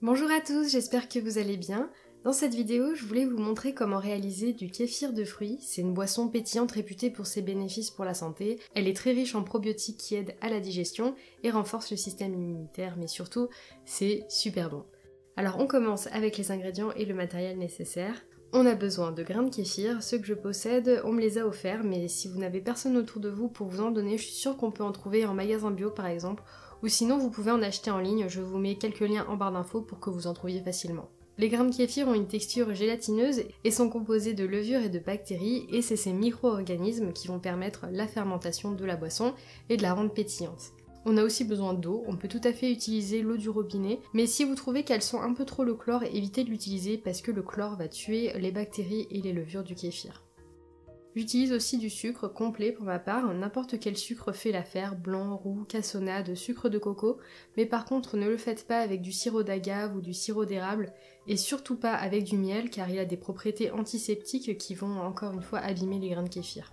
Bonjour à tous, j'espère que vous allez bien. Dans cette vidéo, je voulais vous montrer comment réaliser du kéfir de fruits. C'est une boisson pétillante réputée pour ses bénéfices pour la santé. Elle est très riche en probiotiques qui aident à la digestion et renforcent le système immunitaire, mais surtout, c'est super bon. Alors on commence avec les ingrédients et le matériel nécessaire. On a besoin de grains de kéfir, ceux que je possède, on me les a offerts, mais si vous n'avez personne autour de vous pour vous en donner, je suis sûre qu'on peut en trouver en magasin bio par exemple, ou sinon vous pouvez en acheter en ligne, je vous mets quelques liens en barre d'infos pour que vous en trouviez facilement. Les grains de kéfir ont une texture gélatineuse et sont composés de levures et de bactéries, et c'est ces micro-organismes qui vont permettre la fermentation de la boisson et de la rendre pétillante. On a aussi besoin d'eau, on peut tout à fait utiliser l'eau du robinet, mais si vous trouvez qu'elle sent un peu trop le chlore, évitez de l'utiliser parce que le chlore va tuer les bactéries et les levures du kéfir. J'utilise aussi du sucre complet pour ma part, n'importe quel sucre fait l'affaire, blanc, roux, cassonade, sucre de coco, mais par contre ne le faites pas avec du sirop d'agave ou du sirop d'érable, et surtout pas avec du miel car il a des propriétés antiseptiques qui vont encore une fois abîmer les grains de kéfir.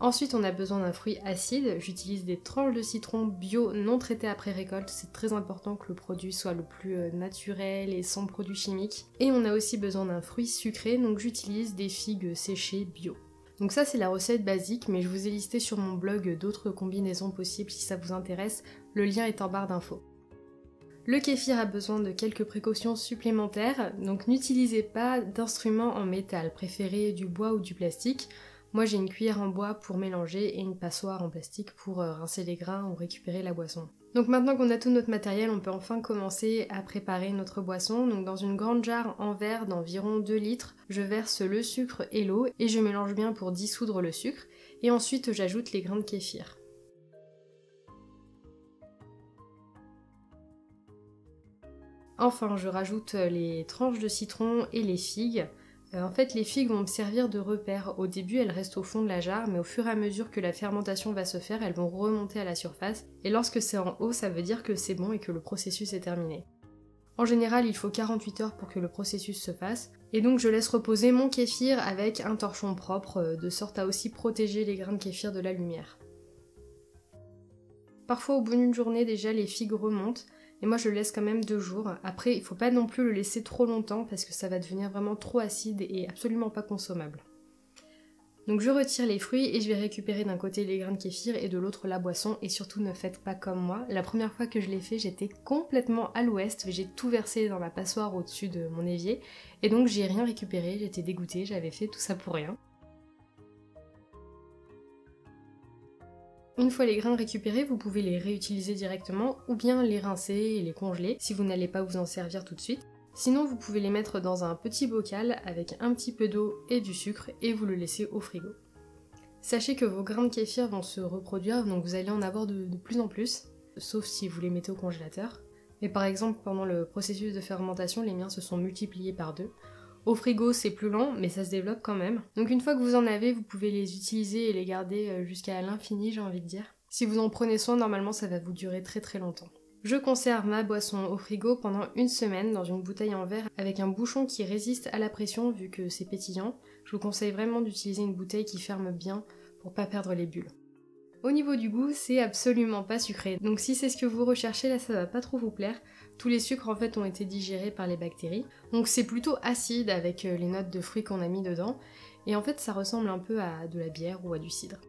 Ensuite on a besoin d'un fruit acide, j'utilise des tranches de citron bio non traitées après récolte, c'est très important que le produit soit le plus naturel et sans produits chimiques. Et on a aussi besoin d'un fruit sucré, donc j'utilise des figues séchées bio. Donc ça c'est la recette basique, mais je vous ai listé sur mon blog d'autres combinaisons possibles si ça vous intéresse, le lien est en barre d'infos. Le kéfir a besoin de quelques précautions supplémentaires, donc n'utilisez pas d'instruments en métal, préférez du bois ou du plastique. Moi j'ai une cuillère en bois pour mélanger et une passoire en plastique pour rincer les grains ou récupérer la boisson. Donc maintenant qu'on a tout notre matériel, on peut enfin commencer à préparer notre boisson. Donc dans une grande jarre en verre d'environ 2 litres, je verse le sucre et l'eau et je mélange bien pour dissoudre le sucre. Et ensuite j'ajoute les grains de kéfir. Enfin je rajoute les tranches de citron et les figues. En fait, les figues vont me servir de repère. Au début, elles restent au fond de la jarre, mais au fur et à mesure que la fermentation va se faire, elles vont remonter à la surface. Et lorsque c'est en haut, ça veut dire que c'est bon et que le processus est terminé. En général, il faut 48 heures pour que le processus se fasse. Et donc, je laisse reposer mon kéfir avec un torchon propre, de sorte à aussi protéger les grains de kéfir de la lumière. Parfois, au bout d'une journée, déjà, les figues remontent. Et moi je le laisse quand même 2 jours. Après il faut pas non plus le laisser trop longtemps parce que ça va devenir vraiment trop acide et absolument pas consommable. Donc je retire les fruits et je vais récupérer d'un côté les grains de kéfir et de l'autre la boisson, et surtout ne faites pas comme moi. La première fois que je l'ai fait j'étais complètement à l'ouest, j'ai tout versé dans la passoire au-dessus de mon évier et donc j'ai rien récupéré, j'étais dégoûtée, j'avais fait tout ça pour rien. Une fois les grains récupérés, vous pouvez les réutiliser directement ou bien les rincer et les congeler si vous n'allez pas vous en servir tout de suite. Sinon, vous pouvez les mettre dans un petit bocal avec un petit peu d'eau et du sucre et vous le laissez au frigo. Sachez que vos grains de kéfir vont se reproduire, donc vous allez en avoir de plus en plus, sauf si vous les mettez au congélateur. Mais par exemple, pendant le processus de fermentation, les miens se sont multipliés par 2. Au frigo, c'est plus lent, mais ça se développe quand même. Donc une fois que vous en avez, vous pouvez les utiliser et les garder jusqu'à l'infini, j'ai envie de dire. Si vous en prenez soin, normalement ça va vous durer très très longtemps. Je conserve ma boisson au frigo pendant 1 semaine dans une bouteille en verre avec un bouchon qui résiste à la pression vu que c'est pétillant. Je vous conseille vraiment d'utiliser une bouteille qui ferme bien pour pas perdre les bulles. Au niveau du goût, c'est absolument pas sucré, donc si c'est ce que vous recherchez, là ça va pas trop vous plaire. Tous les sucres en fait ont été digérés par les bactéries, donc c'est plutôt acide avec les notes de fruits qu'on a mis dedans, et en fait ça ressemble un peu à de la bière ou à du cidre.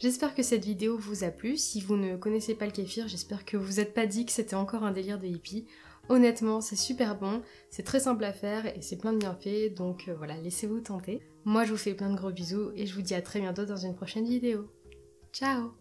J'espère que cette vidéo vous a plu. Si vous ne connaissez pas le kéfir, j'espère que vous n'êtes pas dit que c'était encore un délire de hippie. Honnêtement, c'est super bon, c'est très simple à faire et c'est plein de bienfaits, donc voilà, laissez-vous tenter. Moi je vous fais plein de gros bisous et je vous dis à très bientôt dans une prochaine vidéo. Ciao!